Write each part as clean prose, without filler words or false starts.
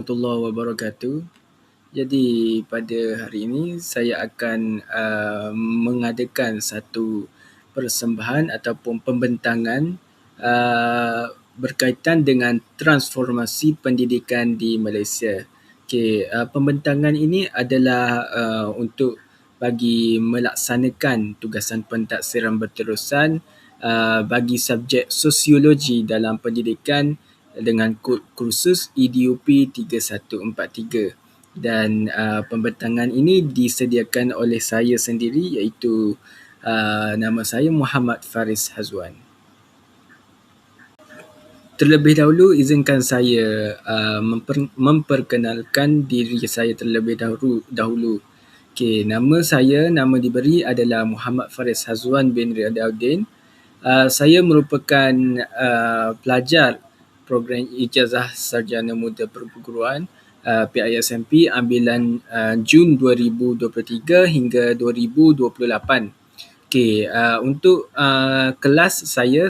Warahmatullahi wabarakatuh. Jadi pada hari ini saya akan mengadakan satu persembahan ataupun pembentangan berkaitan dengan transformasi pendidikan di Malaysia. Okey, pembentangan ini adalah untuk bagi melaksanakan tugasan pentaksiran berterusan bagi subjek sosiologi dalam pendidikan dengan kod kursus EDUP 3143 dan pembentangan ini disediakan oleh saya sendiri iaitu nama saya Muhammad Faris Hazwan. Terlebih dahulu izinkan saya memperkenalkan diri saya terlebih dahulu. Okey, nama diberi adalah Muhammad Faris Hazwan bin Riyadauddin. Saya merupakan pelajar program Ijazah Sarjana Muda Perguruan PISMP ambilan Jun 2023 hingga 2028. Okey, untuk kelas saya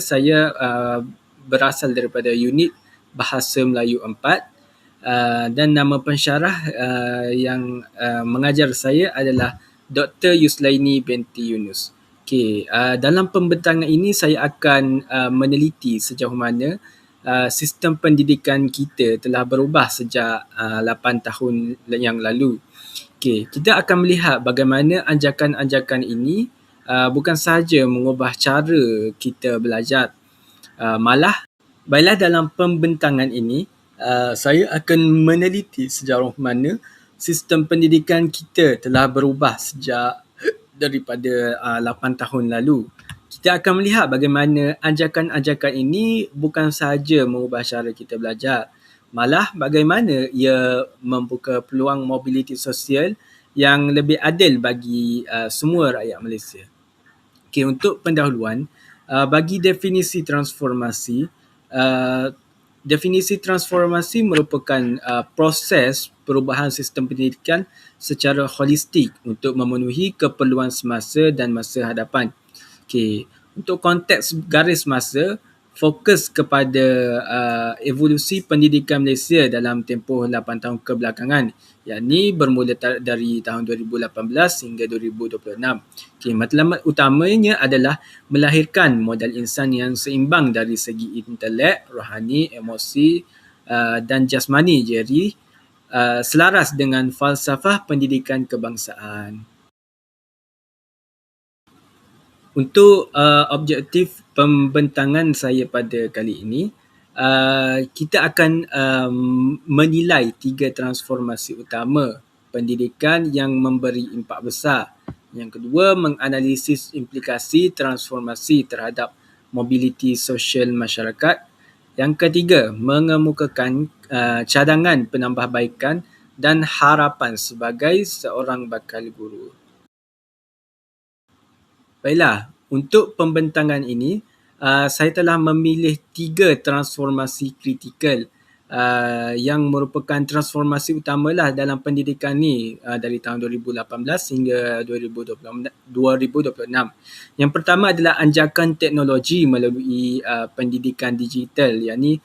berasal daripada unit Bahasa Melayu 4 dan nama pensyarah yang mengajar saya adalah Dr. Yuslaini binti Yunus. Okey, dalam pembentangan ini saya akan meneliti sejauh mana sistem pendidikan kita telah berubah sejak 8 tahun yang lalu. Okey, kita akan melihat bagaimana anjakan-anjakan ini bukan sahaja mengubah cara kita belajar, malah baiklah dalam pembentangan ini saya akan meneliti sejauh mana sistem pendidikan kita telah berubah sejak daripada 8 tahun lalu. Kita akan melihat bagaimana anjakan-anjakan ini bukan sahaja mengubah cara kita belajar, malah bagaimana ia membuka peluang mobiliti sosial yang lebih adil bagi semua rakyat Malaysia. Okay, untuk pendahuluan, bagi definisi transformasi, definisi transformasi merupakan proses perubahan sistem pendidikan secara holistik untuk memenuhi keperluan semasa dan masa hadapan. Okay. Untuk konteks garis masa, fokus kepada evolusi pendidikan Malaysia dalam tempoh 8 tahun kebelakangan, yakni bermula dari tahun 2018 hingga 2026. Okay, matlamat utamanya adalah melahirkan modal insan yang seimbang dari segi intelek, rohani, emosi dan jasmani, jadi selaras dengan falsafah pendidikan kebangsaan. Untuk objektif pembentangan saya pada kali ini, kita akan menilai 3 transformasi utama pendidikan yang memberi impak besar. Yang kedua, menganalisis implikasi transformasi terhadap mobiliti sosial masyarakat. Yang ketiga, mengemukakan cadangan penambahbaikan dan harapan sebagai seorang bakal guru. Baiklah, untuk pembentangan ini, saya telah memilih 3 transformasi kritikal yang merupakan transformasi utamalah dalam pendidikan ni dari tahun 2018 hingga 2026. Yang pertama adalah anjakan teknologi melalui pendidikan digital, yakni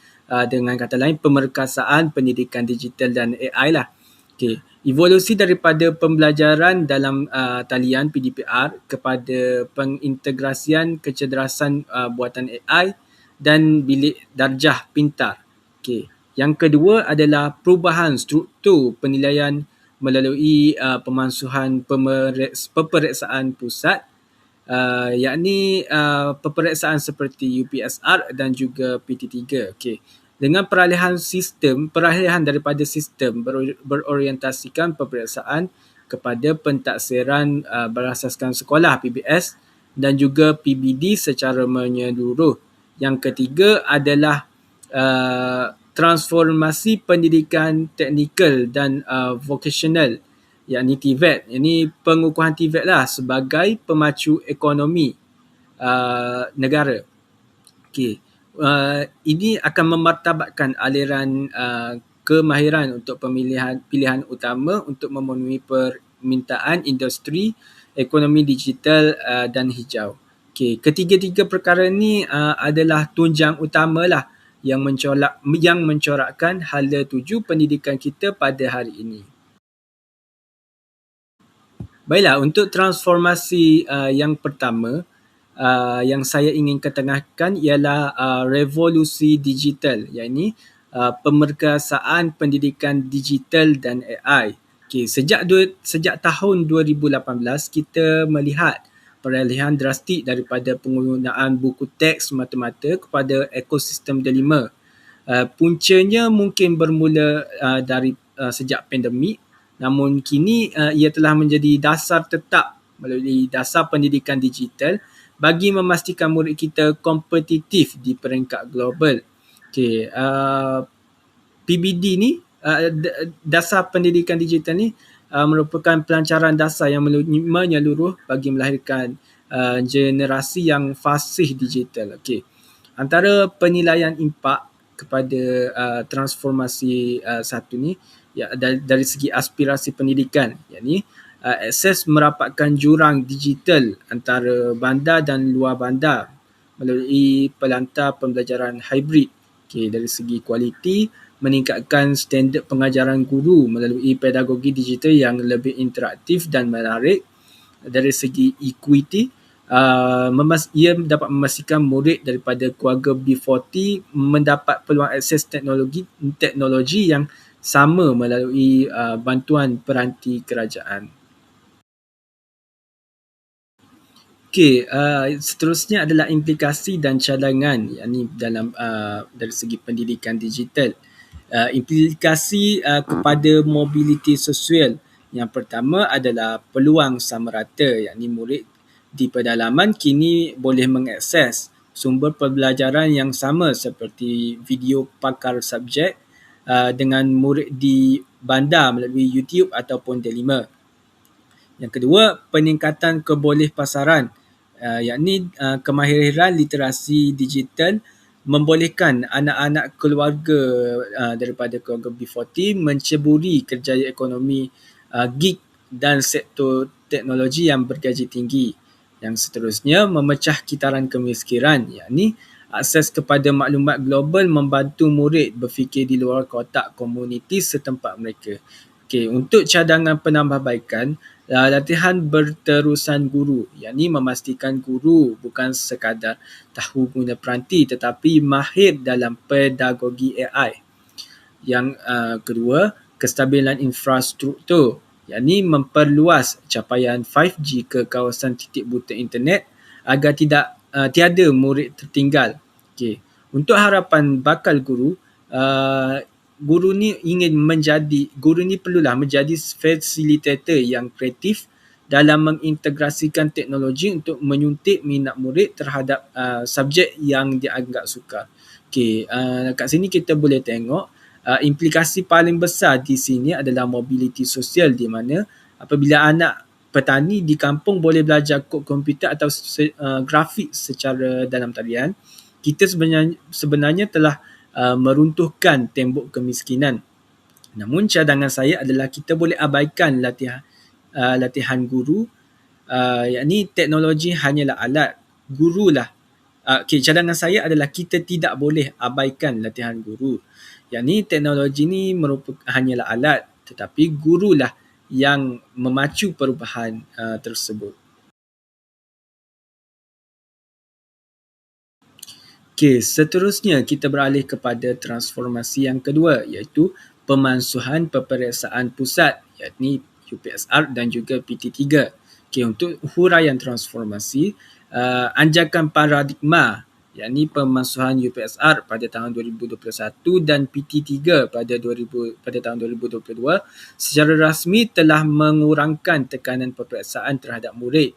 dengan kata lain pemerkasaan pendidikan digital dan AI lah. Okay. Evolusi daripada pembelajaran dalam talian PDPR kepada pengintegrasian kecerdasan buatan AI dan bilik darjah pintar. Okay. Yang kedua adalah perubahan struktur penilaian melalui pemansuhan peperiksaan pusat, yakni peperiksaan seperti UPSR dan juga PT3. Okay. Dengan peralihan daripada sistem berorientasikan peperiksaan kepada pentaksiran berasaskan sekolah PBS dan juga PBD secara menyeluruh. Yang ketiga adalah transformasi pendidikan teknikal dan vocational, yakni TVET. Ini pengukuhan TVET lah sebagai pemacu ekonomi negara. Okay. Ini akan memartabatkan aliran kemahiran untuk pilihan utama untuk memenuhi permintaan industri ekonomi digital dan hijau. Okay. Ketiga-tiga perkara ni adalah tunjang utamalah yang mencorakkan hala tuju pendidikan kita pada hari ini. Baiklah, untuk transformasi yang pertama yang saya ingin ketengahkan ialah revolusi digital, iaitu pemerkasaan pendidikan digital dan AI. Okay, sejak tahun 2018 kita melihat peralihan drastik daripada penggunaan buku teks semata-mata kepada ekosistem delima. Puncanya mungkin bermula dari sejak pandemik, namun kini ia telah menjadi dasar tetap melalui dasar pendidikan digital bagi memastikan murid kita kompetitif di peringkat global. Okay, PBD ni, dasar pendidikan digital ni merupakan pelancaran dasar yang menyeluruh bagi melahirkan generasi yang fasih digital. Okay. Antara penilaian impak kepada transformasi satu ni, ya, dari segi aspirasi pendidikan, yakni akses merapatkan jurang digital antara bandar dan luar bandar melalui pelantar pembelajaran hybrid. Okay, dari segi kualiti, meningkatkan standard pengajaran guru melalui pedagogi digital yang lebih interaktif dan menarik. Dari segi equity, ia dapat memastikan murid daripada keluarga B40 mendapat peluang akses teknologi yang sama melalui bantuan peranti kerajaan. Okey, seterusnya adalah implikasi dan cadangan, yakni dalam dari segi pendidikan digital. Implikasi kepada mobiliti sosial. Yang pertama adalah peluang sama rata, yakni murid di pedalaman kini boleh mengakses sumber pembelajaran yang sama seperti video pakar subjek dengan murid di bandar melalui YouTube ataupun Delima. Yang kedua, peningkatan kebolehpasaran, yakni kemahiran literasi digital membolehkan anak-anak keluarga daripada keluarga B40 menceburi kerjaya ekonomi gig dan sektor teknologi yang bergaji tinggi. Yang seterusnya, memecah kitaran kemiskinan, yakni akses kepada maklumat global membantu murid berfikir di luar kotak komuniti setempat mereka. Okay, untuk cadangan penambahbaikan, latihan berterusan guru, yakni memastikan guru bukan sekadar tahu guna peranti tetapi mahir dalam pedagogi AI. Yang kedua, kestabilan infrastruktur, yakni memperluas capaian 5G ke kawasan titik buta internet agar tiada murid tertinggal. Okay. Untuk harapan bakal guru, guru ni perlulah menjadi fasilitator yang kreatif dalam mengintegrasikan teknologi untuk menyuntik minat murid terhadap subjek yang dianggap sukar. Okay, kat sini kita boleh tengok implikasi paling besar di sini adalah mobiliti sosial, di mana apabila anak petani di kampung boleh belajar kod komputer atau grafik secara dalam talian, kita sebenarnya telah meruntuhkan tembok kemiskinan. Namun cadangan saya adalah kita boleh abaikan latihan guru, yakni teknologi hanyalah alat, gurulah. Cadangan saya adalah kita tidak boleh abaikan latihan guru, yakni teknologi ni hanyalah alat, tetapi gurulah yang memacu perubahan tersebut. Okey, seterusnya kita beralih kepada transformasi yang kedua, iaitu pemansuhan peperiksaan pusat, yakni UPSR dan juga PT3. Okey, untuk huraian transformasi, anjakan paradigma, yakni pemansuhan UPSR pada tahun 2021 dan PT3 pada tahun 2022 secara rasmi telah mengurangkan tekanan peperiksaan terhadap murid.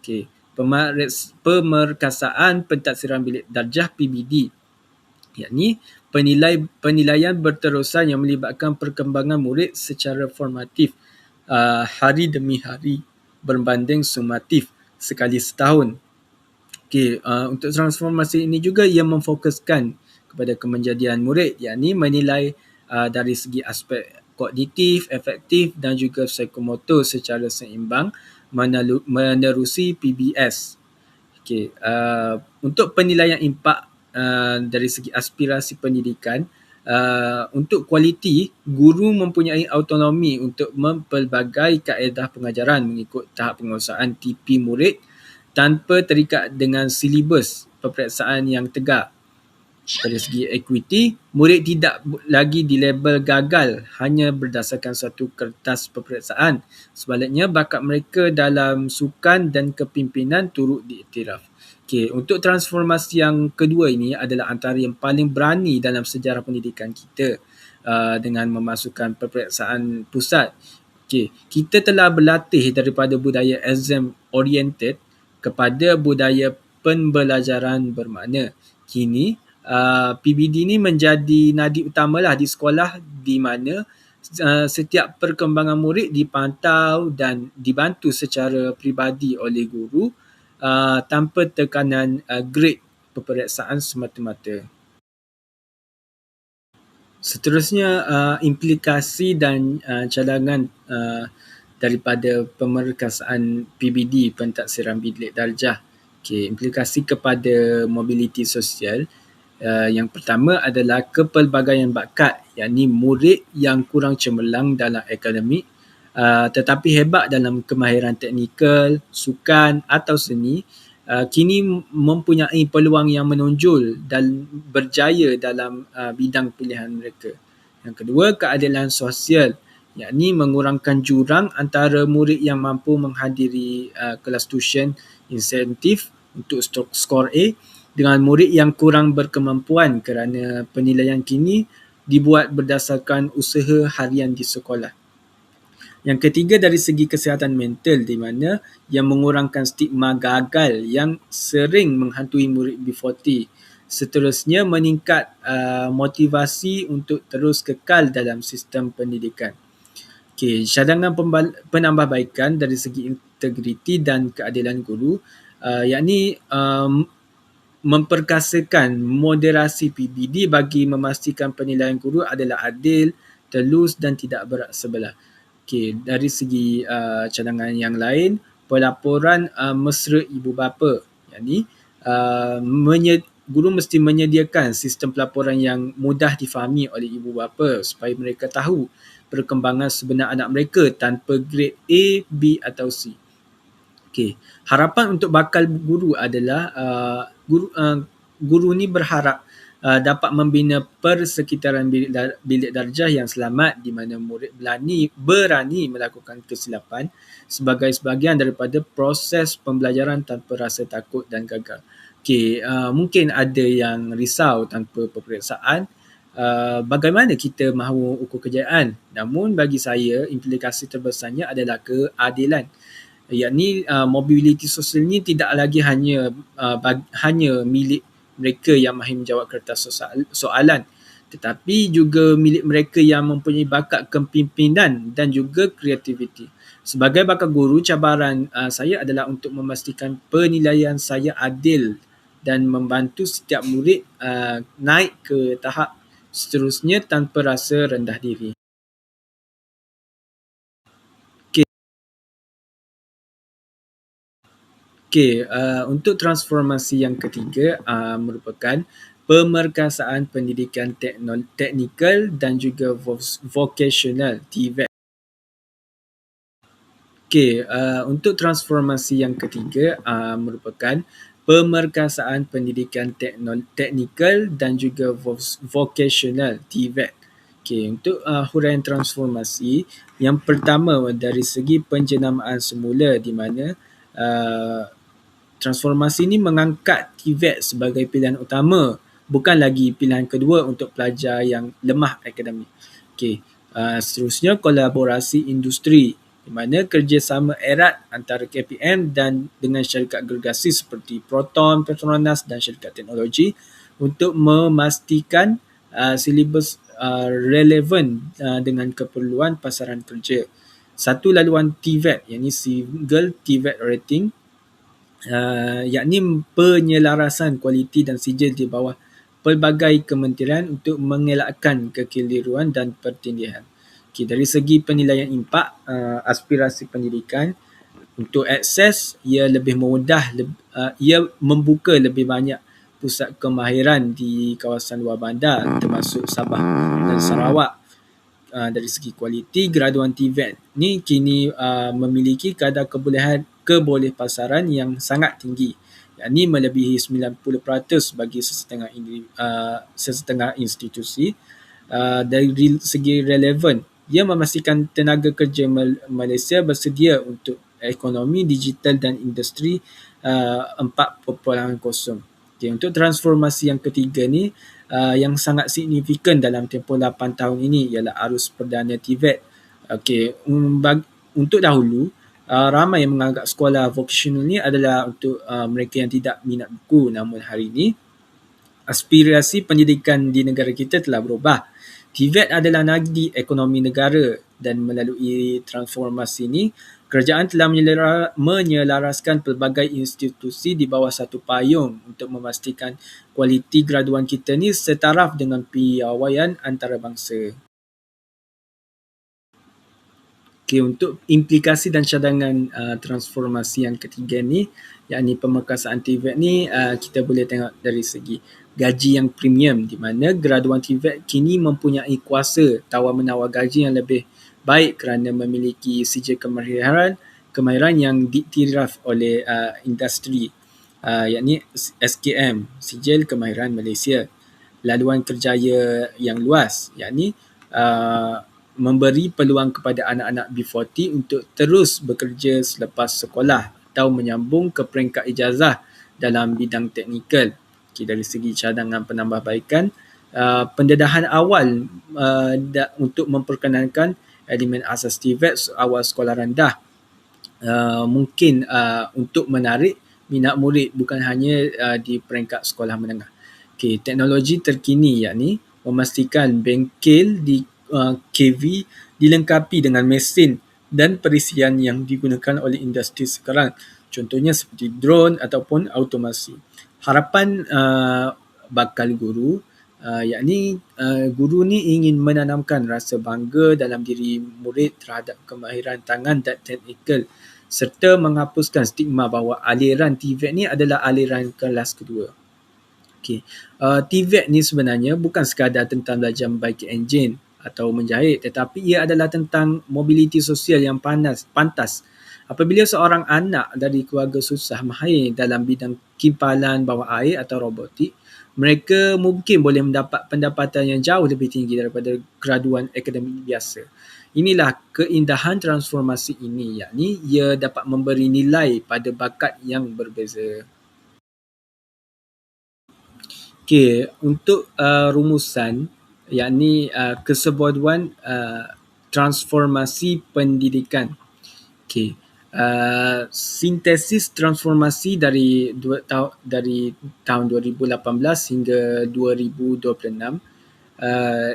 Okey, pemerkasaan pentadsiran bilik darjah PBD, yakni penilaian berterusan yang melibatkan perkembangan murid secara formatif hari demi hari berbanding sumatif sekali setahun. Okay, untuk transformasi ini juga ia memfokuskan kepada kemenjadian murid, yakni menilai dari segi aspek kognitif, efektif dan juga psikomotor secara seimbang menerusi PBS. Okay, untuk penilaian impak dari segi aspirasi pendidikan, untuk kualiti, guru mempunyai autonomi untuk mempelbagai kaedah pengajaran mengikut tahap penguasaan TP murid tanpa terikat dengan silibus peperiksaan yang tegak. Dari segi equity, murid tidak lagi dilabel gagal hanya berdasarkan satu kertas peperiksaan. Sebaliknya, bakat mereka dalam sukan dan kepimpinan turut diiktiraf. Untuk transformasi yang kedua ini adalah antara yang paling berani dalam sejarah pendidikan kita, dengan memasukkan peperiksaan pusat. Kita telah berlatih daripada budaya exam oriented kepada budaya pembelajaran bermakna. Kini, PBD ni menjadi nadi utamalah di sekolah, di mana setiap perkembangan murid dipantau dan dibantu secara peribadi oleh guru, tanpa tekanan grade peperiksaan semata-mata. Seterusnya, implikasi dan cadangan daripada pemerkasaan PBD, pentaksiran bilik darjah. Implikasi kepada mobiliti sosial. Yang pertama adalah kepelbagaian bakat, yakni murid yang kurang cemerlang dalam akademik, tetapi hebat dalam kemahiran teknikal, sukan atau seni, kini mempunyai peluang yang menonjol dan berjaya dalam bidang pilihan mereka. Yang kedua, keadilan sosial, yakni mengurangkan jurang antara murid yang mampu menghadiri kelas tuition insentif untuk skor A dengan murid yang kurang berkemampuan, kerana penilaian kini dibuat berdasarkan usaha harian di sekolah. Yang ketiga, dari segi kesihatan mental, di mana yang mengurangkan stigma gagal yang sering menghantui murid B40. Seterusnya, meningkat motivasi untuk terus kekal dalam sistem pendidikan. Cadangan penambahbaikan dari segi integriti dan keadilan guru, yakni memperkasakan moderasi PBD bagi memastikan penilaian guru adalah adil, telus dan tidak berat sebelah. Dari segi cadangan yang lain, pelaporan mesra ibu bapa, yakni guru mesti menyediakan sistem pelaporan yang mudah difahami oleh ibu bapa supaya mereka tahu perkembangan sebenar anak mereka tanpa grade A, B atau C. Harapan untuk bakal guru adalah guru ni berharap dapat membina persekitaran bilik darjah yang selamat, di mana murid berani melakukan kesilapan sebagai sebahagian daripada proses pembelajaran tanpa rasa takut dan gagal. Mungkin ada yang risau tanpa peperiksaan, bagaimana kita mahu ukur kejayaan. Namun bagi saya, implikasi terbesarnya adalah keadilan, yakni mobiliti sosial ni tidak lagi hanya milik mereka yang mahir menjawab kertas soalan, tetapi juga milik mereka yang mempunyai bakat kepimpinan dan juga kreativiti. Sebagai bakal guru, cabaran saya adalah untuk memastikan penilaian saya adil dan membantu setiap murid naik ke tahap seterusnya tanpa rasa rendah diri. Untuk transformasi yang ketiga merupakan pemerkasaan pendidikan teknikal dan juga vocational, TVET. Untuk transformasi yang ketiga merupakan pemerkasaan pendidikan teknikal dan juga vocational, TVET. Untuk huraian transformasi, yang pertama dari segi penjenamaan semula, di mana transformasi ini mengangkat TVET sebagai pilihan utama, bukan lagi pilihan kedua untuk pelajar yang lemah akademik. Seterusnya, kolaborasi industri, di mana kerjasama erat antara KPM dan dengan syarikat gergasi seperti Proton, Petronas dan syarikat teknologi untuk memastikan silibus relevan dengan keperluan pasaran kerja. Satu laluan TVET, yakni Single TVET Rating, yakni penyelarasan kualiti dan sijil di bawah pelbagai kementerian untuk mengelakkan kekeliruan dan pertindihan. Dari segi penilaian impak aspirasi pendidikan, untuk akses ia lebih mudah, ia membuka lebih banyak pusat kemahiran di kawasan luar bandar termasuk Sabah dan Sarawak. Dari segi kualiti, graduan TVET ni kini memiliki kadar kebolehpasaran yang sangat tinggi, yakni melebihi 90% bagi sesetengah institusi. Dari segi relevan, ia memastikan tenaga kerja Malaysia bersedia untuk ekonomi digital dan industri 4.0. Okay, untuk transformasi yang ketiga ni, yang sangat signifikan dalam tempoh 8 tahun ini ialah arus perdana TVET. Okay, untuk dahulu, ramai yang menganggap sekolah vocational ni adalah untuk mereka yang tidak minat buku. Namun hari ini, aspirasi pendidikan di negara kita telah berubah. TVET adalah nadi ekonomi negara dan melalui transformasi ini, kerajaan telah menyelaraskan pelbagai institusi di bawah satu payung untuk memastikan kualiti graduan kita ni setaraf dengan piawaian antarabangsa. Okay, untuk implikasi dan cadangan transformasi yang ketiga ni, yakni pemerkasaan TVET ni, kita boleh tengok dari segi gaji yang premium, di mana graduan TVET kini mempunyai kuasa tawar-menawar gaji yang lebih baik kerana memiliki sijil kemahiran yang diiktiraf oleh industri, yakni SKM, Sijil Kemahiran Malaysia. Laluan kerjaya yang luas, yakni memberi peluang kepada anak-anak B40 untuk terus bekerja selepas sekolah atau menyambung ke peringkat ijazah dalam bidang teknikal. Okay, dari segi cadangan penambahbaikan, pendedahan awal untuk memperkenalkan elemen asas TVET awal sekolah rendah mungkin untuk menarik minat murid bukan hanya di peringkat sekolah menengah. Okay, teknologi terkini, yakni memastikan bengkel di KV dilengkapi dengan mesin dan perisian yang digunakan oleh industri sekarang. Contohnya seperti drone ataupun automasi. Harapan bakal guru, yakni guru ni ingin menanamkan rasa bangga dalam diri murid terhadap kemahiran tangan dan teknikal, serta menghapuskan stigma bahawa aliran TVET ni adalah aliran kelas kedua. Okay. TVET ni sebenarnya bukan sekadar tentang belajar membaiki enjin atau menjahit, tetapi ia adalah tentang mobiliti sosial yang pantas. Apabila seorang anak dari keluarga susah mahir dalam bidang kimpalan bawah air atau robotik, mereka mungkin boleh mendapat pendapatan yang jauh lebih tinggi daripada graduan akademik biasa. Inilah keindahan transformasi ini, yakni ia dapat memberi nilai pada bakat yang berbeza. Okay, untuk rumusan, yakni keseboduan transformasi pendidikan. Okay. Sintesis transformasi dari tahun 2018 hingga 2026,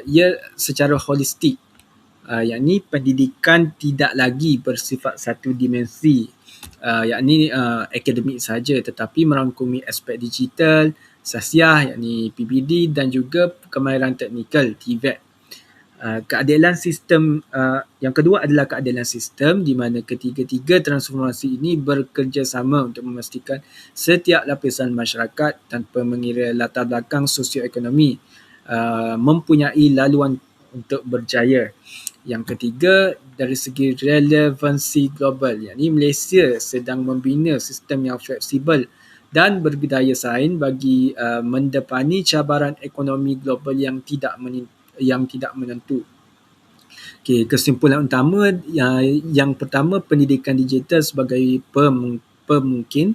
ia secara holistik, yakni pendidikan tidak lagi bersifat satu dimensi, yakni akademik saja, tetapi merangkumi aspek digital, sasiah, yakni PBD, dan juga kemahiran teknikal, TVET. Keadilan sistem, yang kedua adalah keadilan sistem, di mana ketiga-tiga transformasi ini bekerjasama untuk memastikan setiap lapisan masyarakat tanpa mengira latar belakang sosioekonomi mempunyai laluan untuk berjaya. Yang ketiga, dari segi relevansi global, yakni Malaysia sedang membina sistem yang fleksibel dan berdaya saing bagi mendepani cabaran ekonomi global yang tidak menentu. Okay, kesimpulan utama, yang pertama, pendidikan digital sebagai pemungkin.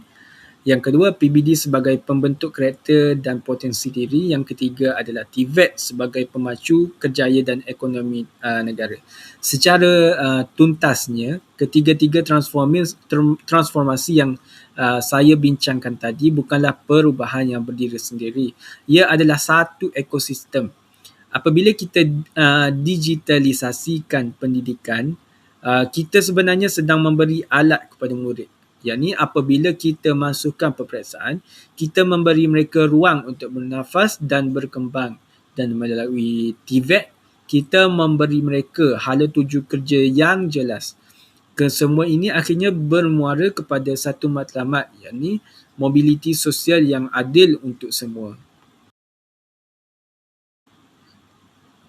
Yang kedua, PBD sebagai pembentuk karakter dan potensi diri. Yang ketiga adalah TVET sebagai pemacu kerjaya dan ekonomi negara. Secara tuntasnya, ketiga-tiga transformasi yang saya bincangkan tadi bukanlah perubahan yang berdiri sendiri. Ia adalah satu ekosistem. Apabila kita digitalisasikan pendidikan, kita sebenarnya sedang memberi alat kepada murid. Yakni apabila kita masukkan peperiksaan, kita memberi mereka ruang untuk bernafas dan berkembang. Dan melalui TVET, kita memberi mereka hala tuju kerja yang jelas. Kesemua ini akhirnya bermuara kepada satu matlamat, yakni mobiliti sosial yang adil untuk semua.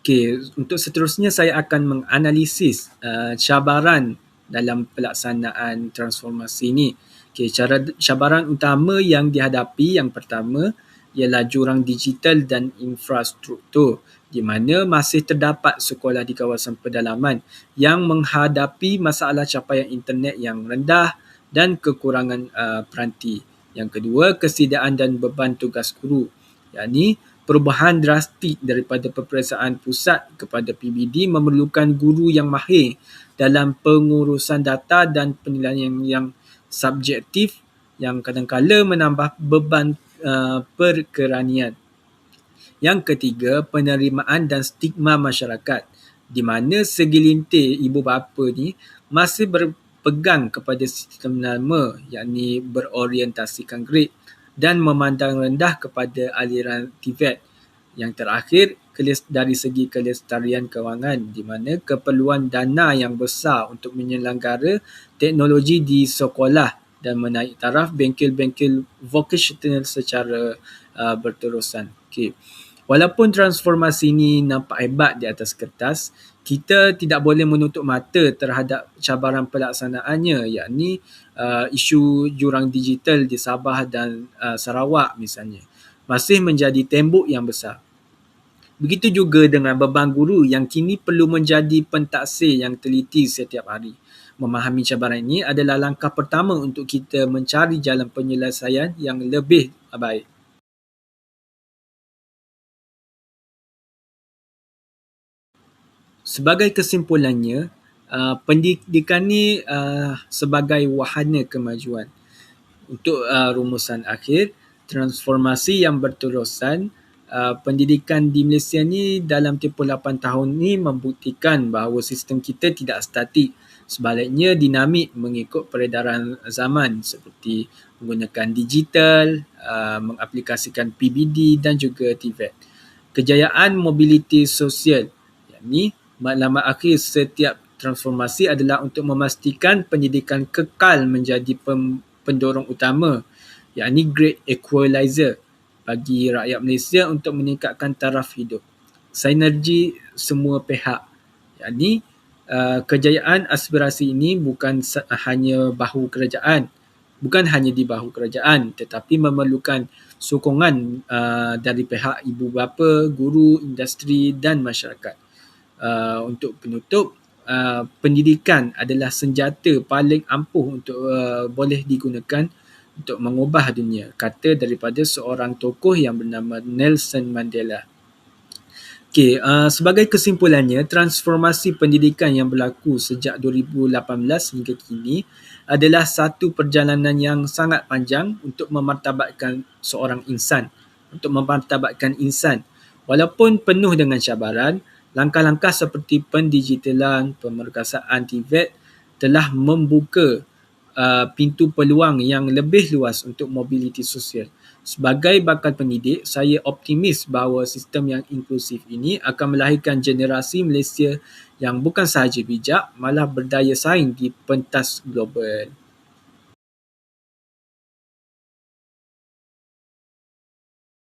Okey, untuk seterusnya saya akan menganalisis cabaran dalam pelaksanaan transformasi ini. Okey, cabaran utama yang dihadapi yang pertama ialah jurang digital dan infrastruktur, di mana masih terdapat sekolah di kawasan pedalaman yang menghadapi masalah capaian internet yang rendah dan kekurangan peranti. Yang kedua, kesediaan dan beban tugas guru, yakni perubahan drastik daripada peperiksaan pusat kepada PBD memerlukan guru yang mahir dalam pengurusan data dan penilaian yang subjektif yang kadang-kala menambah beban perkeranian. Yang ketiga, penerimaan dan stigma masyarakat, di mana segelintir ibu bapa ni masih berpegang kepada sistem lama, yakni berorientasikan grade dan memandang rendah kepada aliran TVET. Yang terakhir, dari segi kelestarian kewangan, di mana keperluan dana yang besar untuk menyelenggara teknologi di sekolah dan menaik taraf bengkel-bengkel vocational secara berterusan. Okay. Walaupun transformasi ini nampak hebat di atas kertas, kita tidak boleh menutup mata terhadap cabaran pelaksanaannya, yakni isu jurang digital di Sabah dan Sarawak misalnya, masih menjadi tembok yang besar. Begitu juga dengan beban guru yang kini perlu menjadi pentaksir yang teliti setiap hari. Memahami cabaran ini adalah langkah pertama untuk kita mencari jalan penyelesaian yang lebih baik. Sebagai kesimpulannya, pendidikan ni sebagai wahana kemajuan. Untuk rumusan akhir, transformasi yang berterusan, pendidikan di Malaysia ni dalam tempoh 8 tahun ni membuktikan bahawa sistem kita tidak statik. Sebaliknya dinamik mengikut peredaran zaman seperti menggunakan digital, mengaplikasikan PBD dan juga TVET. Kejayaan mobiliti sosial, yakni matlamat akhir setiap transformasi adalah untuk memastikan pendidikan kekal menjadi pendorong utama, yakni great equalizer bagi rakyat Malaysia untuk meningkatkan taraf hidup. Sinergi semua pihak, yakni kejayaan aspirasi ini bukan hanya di bahu kerajaan, tetapi memerlukan sokongan dari pihak ibu bapa, guru, industri dan masyarakat. Untuk penutup, pendidikan adalah senjata paling ampuh untuk boleh digunakan untuk mengubah dunia, kata daripada seorang tokoh yang bernama Nelson Mandela. Okey, sebagai kesimpulannya, transformasi pendidikan yang berlaku sejak 2018 hingga kini adalah satu perjalanan yang sangat panjang untuk memartabatkan seorang insan, Walaupun penuh dengan cabaran, langkah-langkah seperti pendigitalan, pemerkasaan TVET telah membuka pintu peluang yang lebih luas untuk mobiliti sosial. Sebagai bakal pendidik, saya optimis bahawa sistem yang inklusif ini akan melahirkan generasi Malaysia yang bukan sahaja bijak, malah berdaya saing di pentas global.